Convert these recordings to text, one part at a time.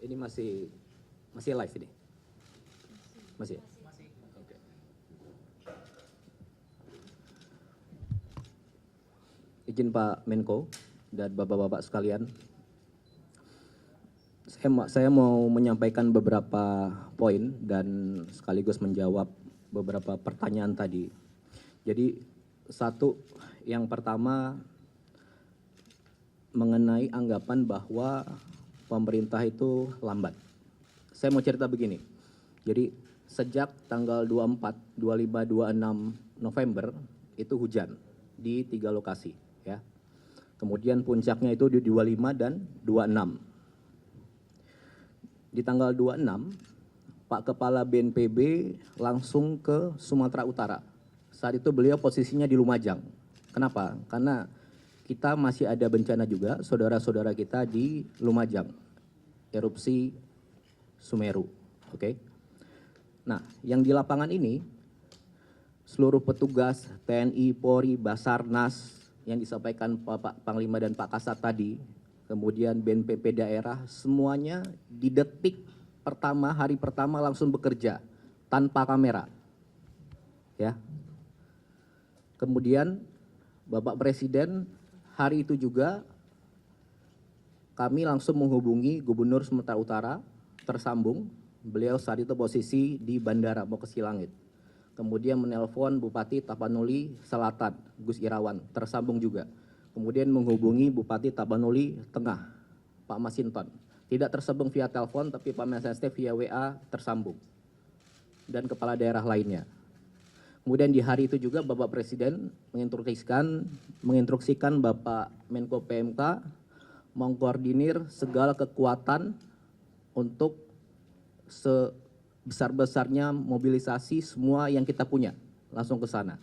Ini masih live ini? Masih? Oke. Izin Pak Menko dan Bapak-Bapak sekalian, saya mau menyampaikan beberapa poin dan sekaligus menjawab beberapa pertanyaan tadi. Jadi yang pertama mengenai anggapan bahwa pemerintah itu lambat. Saya mau cerita begini. Jadi sejak tanggal 24, 25, 26 November itu hujan di 3 lokasi, ya. Kemudian puncaknya itu di 25 dan 26. Di tanggal 26, Pak Kepala BNPB langsung ke Sumatera Utara. Saat itu beliau posisinya di Lumajang. Kenapa? Karena kita masih ada bencana juga, saudara-saudara kita di Lumajang, erupsi Sumeru. Oke. Nah, yang di lapangan ini, seluruh petugas TNI, Polri, Basarnas, yang disampaikan Pak Panglima dan Pak Kasat tadi, kemudian BNPB daerah, semuanya di detik pertama, hari pertama langsung bekerja, tanpa kamera. Ya. Kemudian Bapak Presiden hari itu juga kami langsung menghubungi Gubernur Sumatera Utara, tersambung. Beliau saat itu posisi di bandara mau ke Silangit. Kemudian menelpon Bupati Tapanuli Selatan, Gus Irawan, tersambung juga. Kemudian menghubungi Bupati Tapanuli Tengah, Pak Masinton. Tidak tersambung via telepon, tapi Pak Masinton via WA tersambung. Dan kepala daerah lainnya. Kemudian di hari itu juga Bapak Presiden menginstruksikan Bapak Menko PMK mengkoordinir segala kekuatan untuk sebesar-besarnya mobilisasi semua yang kita punya langsung ke sana.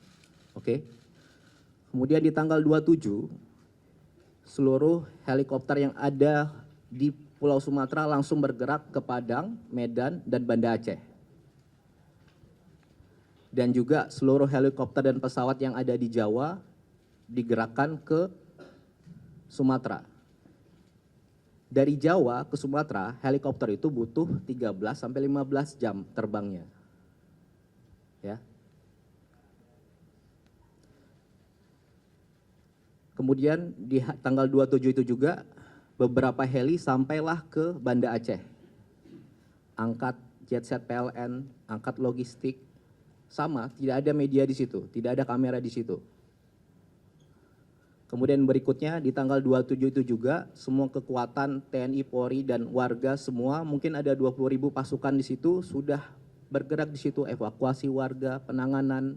Oke. Kemudian di tanggal 27 seluruh helikopter yang ada di Pulau Sumatera langsung bergerak ke Padang, Medan, dan Banda Aceh. Dan juga seluruh helikopter dan pesawat yang ada di Jawa digerakkan ke Sumatera. Dari Jawa ke Sumatera, helikopter itu butuh 13 sampai 15 jam terbangnya. Ya. Kemudian di tanggal 27 itu juga beberapa heli sampailah ke Banda Aceh. Angkat jetset PLN, angkat logistik, sama, tidak ada media di situ, tidak ada kamera di situ. Kemudian berikutnya di tanggal 27 itu juga semua kekuatan TNI, Polri, dan warga semua, mungkin ada 20.000 pasukan di situ, sudah bergerak di situ, evakuasi warga, penanganan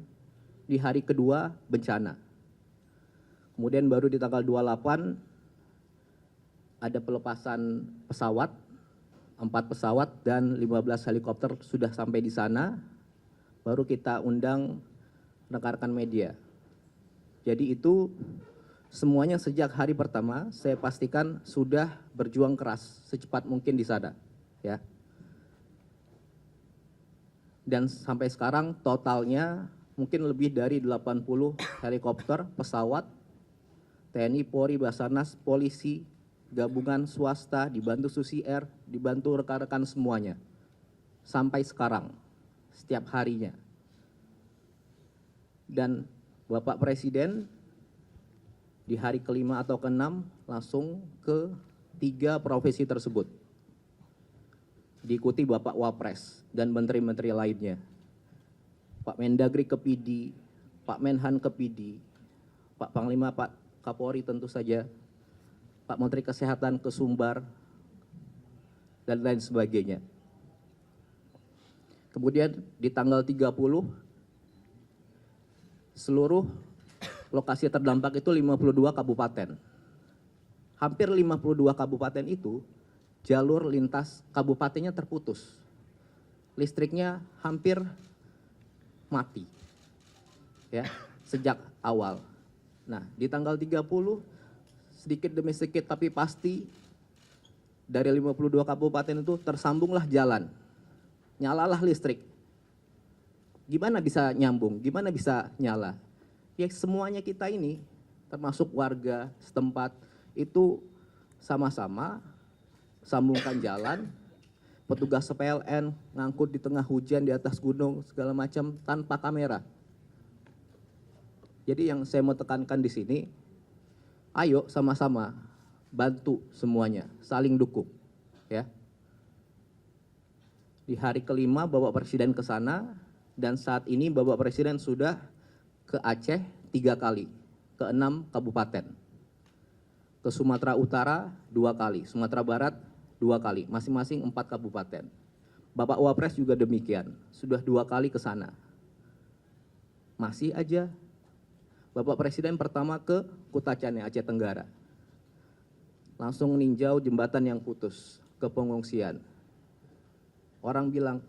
di hari kedua bencana. Kemudian baru di tanggal 28 ada pelepasan pesawat, 4 pesawat dan 15 helikopter sudah sampai di sana. Baru kita undang rekan-rekan media. Jadi itu semuanya sejak hari pertama saya pastikan sudah berjuang keras secepat mungkin di sana, ya. Dan sampai sekarang totalnya mungkin lebih dari 80 helikopter, pesawat, TNI, Polri, Basarnas, polisi, gabungan swasta, dibantu Susi Air, dibantu rekan-rekan semuanya. Sampai sekarang. Setiap harinya. Dan Bapak Presiden di hari kelima atau keenam langsung ke 3 profesi tersebut. Diikuti Bapak Wapres dan menteri-menteri lainnya. Pak Mendagri ke PD, Pak Menhan ke PD, Pak Panglima, Pak Kapolri tentu saja, Pak Menteri Kesehatan ke Sumbar, dan lain sebagainya. Kemudian di tanggal 30, seluruh lokasi terdampak itu 52 kabupaten. Hampir 52 kabupaten itu, jalur lintas kabupatennya terputus. Listriknya hampir mati, ya, sejak awal. Nah, di tanggal 30, sedikit demi sedikit tapi pasti, dari 52 kabupaten itu tersambunglah jalan. Nyalalah listrik. Gimana bisa nyambung? Gimana bisa nyala? Ya semuanya kita ini, termasuk warga setempat, itu sama-sama sambungkan jalan, petugas PLN ngangkut di tengah hujan di atas gunung segala macam tanpa kamera. Jadi yang saya mau tekankan di sini, ayo sama-sama bantu semuanya, saling dukung, ya. Di hari kelima Bapak Presiden ke sana, dan saat ini Bapak Presiden sudah ke Aceh 3 kali, ke 6 kabupaten. Ke Sumatera Utara 2 kali, Sumatera Barat 2 kali, masing-masing 4 kabupaten. Bapak Wapres juga demikian, sudah 2 kali ke sana. Masih aja Bapak Presiden pertama ke Kutacane, Aceh Tenggara. Langsung meninjau jembatan yang putus, ke pengungsian. Orang bilang,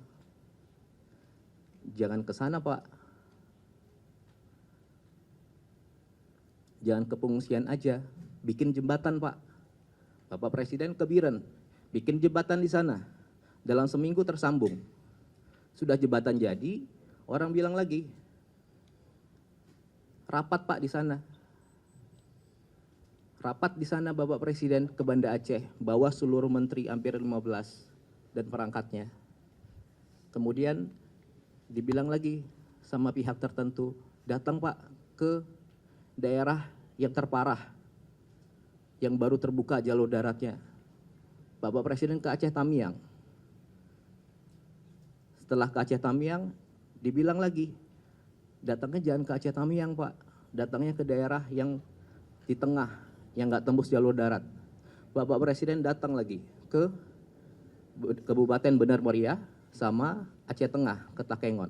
jangan ke sana Pak. Jangan ke pengungsian aja, bikin jembatan Pak. Bapak Presiden ke Biren, bikin jembatan di sana. Dalam seminggu tersambung. Sudah jembatan jadi, orang bilang lagi, rapat Pak di sana. Rapat di sana Bapak Presiden ke Banda Aceh, bawa seluruh menteri hampir 15 dan perangkatnya. Kemudian dibilang lagi sama pihak tertentu, datang Pak ke daerah yang terparah, yang baru terbuka jalur daratnya. Bapak Presiden ke Aceh Tamiang. Setelah ke Aceh Tamiang, dibilang lagi, datangnya jangan ke Aceh Tamiang Pak, datangnya ke daerah yang di tengah, yang nggak tembus jalur darat. Bapak Presiden datang lagi ke Kabupaten Benar Meriah sama Aceh Tengah ke Takengon.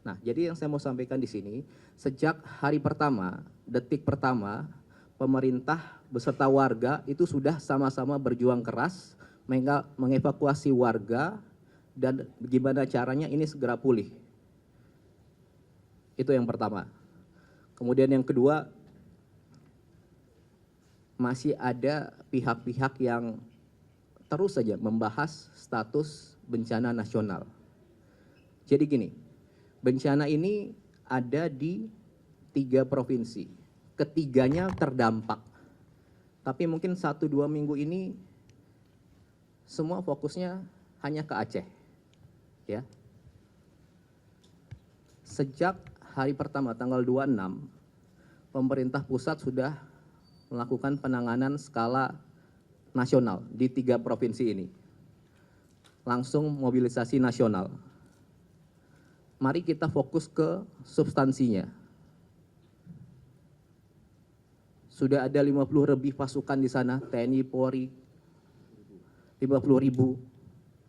Nah, jadi yang saya mau sampaikan di sini, sejak hari pertama, detik pertama, pemerintah beserta warga itu sudah sama-sama berjuang keras mengevakuasi warga dan gimana caranya ini segera pulih. Itu yang pertama. Kemudian yang kedua, masih ada pihak-pihak yang terus saja membahas status bencana nasional. Jadi gini, bencana ini ada di 3 provinsi, ketiganya terdampak. Tapi mungkin 1-2 minggu ini semua fokusnya hanya ke Aceh. Ya. Sejak hari pertama tanggal 26, pemerintah pusat sudah melakukan penanganan skala nasional di 3 provinsi ini. Langsung mobilisasi nasional. Mari kita fokus ke substansinya. Sudah ada 50 lebih pasukan di sana, TNI, Polri, 50.000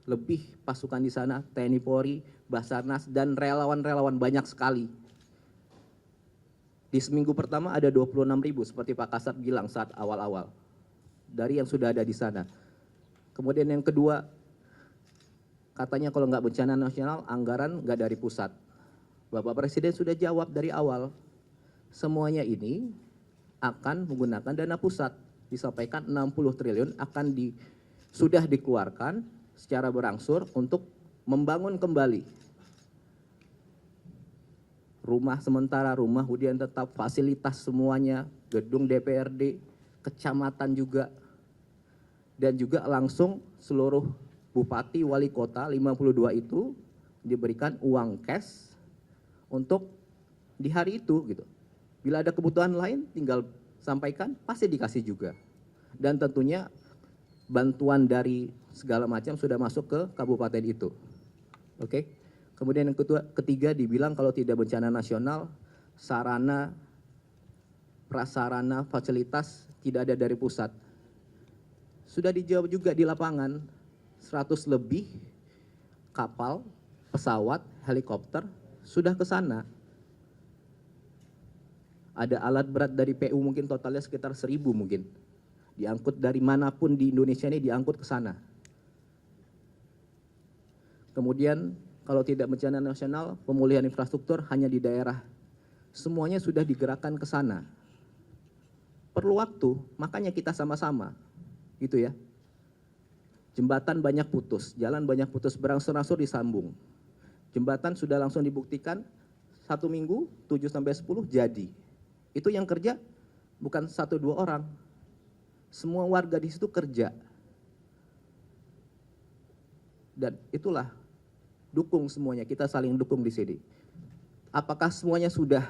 lebih pasukan di sana, TNI, Polri, Basarnas, dan relawan-relawan banyak sekali. Di seminggu pertama ada 26.000 seperti Pak Kasat bilang saat awal-awal, dari yang sudah ada di sana. Kemudian yang kedua, katanya kalau nggak bencana nasional, anggaran nggak dari pusat. Bapak Presiden sudah jawab dari awal, semuanya ini akan menggunakan dana pusat. Disampaikan 60 triliun sudah dikeluarkan secara berangsur untuk membangun kembali rumah sementara, rumah hunian tetap, fasilitas semuanya, gedung DPRD, kecamatan juga, dan juga langsung seluruh bupati, wali kota 52 itu diberikan uang cash untuk di hari itu gitu. Bila ada kebutuhan lain tinggal sampaikan, pasti dikasih juga. Dan tentunya bantuan dari segala macam sudah masuk ke kabupaten itu. Oke. Kemudian yang ketiga dibilang kalau tidak bencana nasional, sarana, prasarana, fasilitas tidak ada dari pusat. Sudah dijawab juga di lapangan, 100 lebih kapal, pesawat, helikopter sudah ke sana. Ada alat berat dari PU mungkin totalnya sekitar 1.000 mungkin. Diangkut dari manapun di Indonesia ini diangkut ke sana. Kemudian kalau tidak bencana nasional, pemulihan infrastruktur hanya di daerah. Semuanya sudah digerakkan ke sana. Perlu waktu, makanya kita sama-sama. Gitu ya. Jembatan banyak putus, jalan banyak putus, berangsur-angsur disambung. Jembatan sudah langsung dibuktikan 1 minggu, 7-10 jadi. Itu yang kerja bukan 1-2 orang. Semua warga di situ kerja. Dan itulah, dukung semuanya, kita saling dukung di sini. Apakah semuanya sudah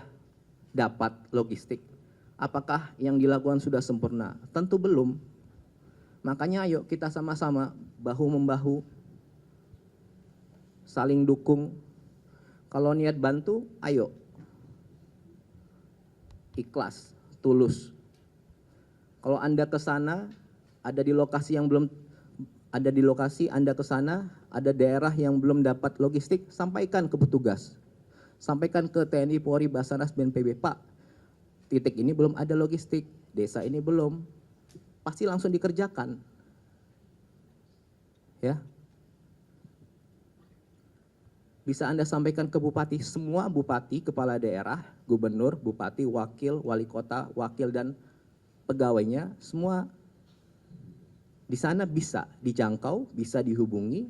dapat logistik? Apakah yang dilakukan sudah sempurna? Tentu belum. Makanya ayo kita sama-sama bahu-membahu, saling dukung. Kalau niat bantu, ayo. Ikhlas, tulus. Kalau Anda ke sana, ada di lokasi yang belum, ada di lokasi Anda ke sana, ada daerah yang belum dapat logistik, sampaikan ke petugas. Sampaikan ke TNI, Polri, Basarnas, BNPB, Pak, titik ini belum ada logistik, desa ini belum, pasti langsung dikerjakan. Ya. Bisa Anda sampaikan ke bupati, semua bupati, kepala daerah, gubernur, bupati, wakil, wali kota, wakil dan pegawainya, semua di sana bisa dijangkau, bisa dihubungi,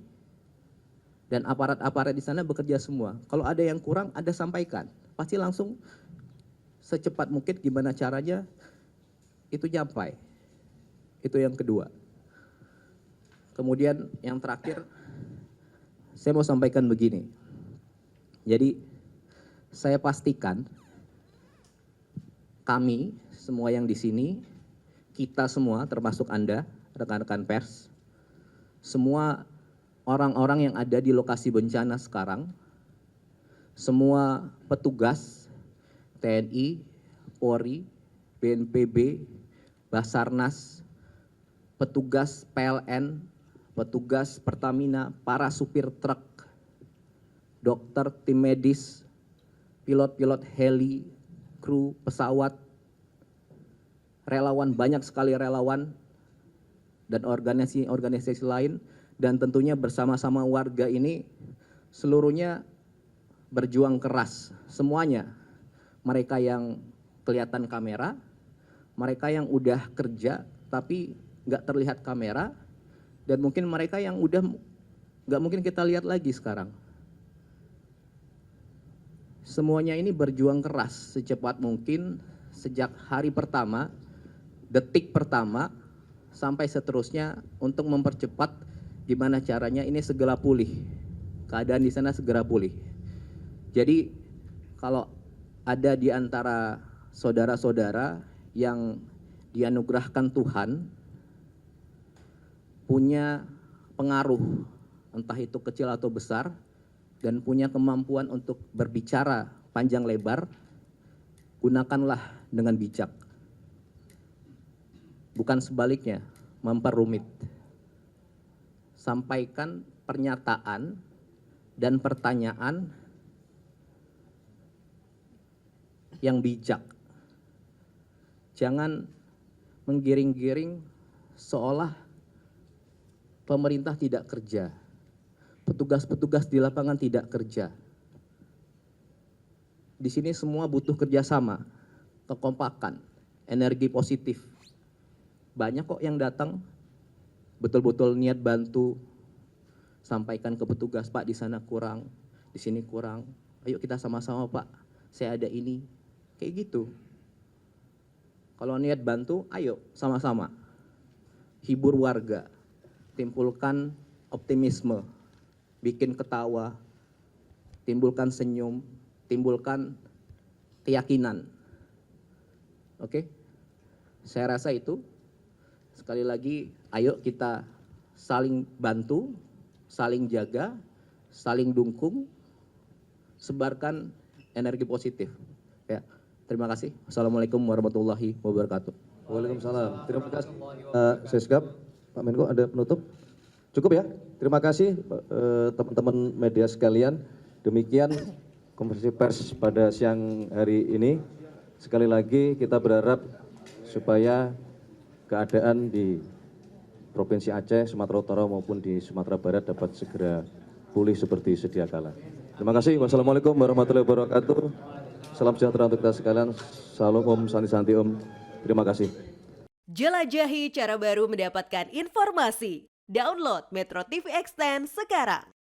dan aparat-aparat di sana bekerja semua. Kalau ada yang kurang, Anda sampaikan, pasti langsung secepat mungkin gimana caranya itu nyampai. Itu yang kedua. Kemudian yang terakhir, saya mau sampaikan begini. Jadi saya pastikan kami semua yang di sini, kita semua termasuk Anda, rekan-rekan pers, semua orang-orang yang ada di lokasi bencana sekarang, semua petugas TNI, Polri, BNPB, Basarnas, petugas PLN, petugas Pertamina, para supir truk, dokter, tim medis, pilot-pilot heli, kru pesawat, relawan, banyak sekali relawan, dan organisasi-organisasi lain, dan tentunya bersama-sama warga ini seluruhnya berjuang keras, semuanya. Mereka yang kelihatan kamera, mereka yang udah kerja tapi nggak terlihat kamera, dan mungkin mereka yang udah nggak mungkin kita lihat lagi sekarang. Semuanya ini berjuang keras secepat mungkin sejak hari pertama, detik pertama, sampai seterusnya untuk mempercepat gimana caranya ini segera pulih. Keadaan di sana segera pulih. Jadi kalau ada di antara saudara-saudara yang dianugerahkan Tuhan punya pengaruh, entah itu kecil atau besar, dan punya kemampuan untuk berbicara panjang lebar, gunakanlah dengan bijak. Bukan sebaliknya, memperumit. Sampaikan pernyataan dan pertanyaan yang bijak. Jangan menggiring-giring seolah pemerintah tidak kerja. Petugas-petugas di lapangan tidak kerja. Di sini semua butuh kerjasama, kekompakan, energi positif. Banyak kok yang datang, betul-betul niat bantu, sampaikan ke petugas, Pak di sana kurang, di sini kurang. Ayo kita sama-sama Pak, saya ada ini. Kayak gitu. Kalau niat bantu, ayo sama-sama. Hibur warga, timbulkan optimisme, bikin ketawa, timbulkan senyum, timbulkan keyakinan. Oke? Saya rasa itu. Sekali lagi, ayo kita saling bantu, saling jaga, saling dukung, sebarkan energi positif. Ya, terima kasih. Assalamualaikum warahmatullahi wabarakatuh. Waalaikumsalam. Terima kasih Seskap. Pak Menko ada penutup? Cukup ya? Terima kasih teman-teman media sekalian. Demikian konferensi pers pada siang hari ini. Sekali lagi kita berharap supaya keadaan di Provinsi Aceh, Sumatera Utara maupun di Sumatera Barat dapat segera pulih seperti sedia kala. Terima kasih. Wassalamualaikum warahmatullahi wabarakatuh. Salam sejahtera untuk kita sekalian. Salam Om Santi Santi Om. Terima kasih. Jelajahi cara baru mendapatkan informasi. Download Metro TV Extend sekarang.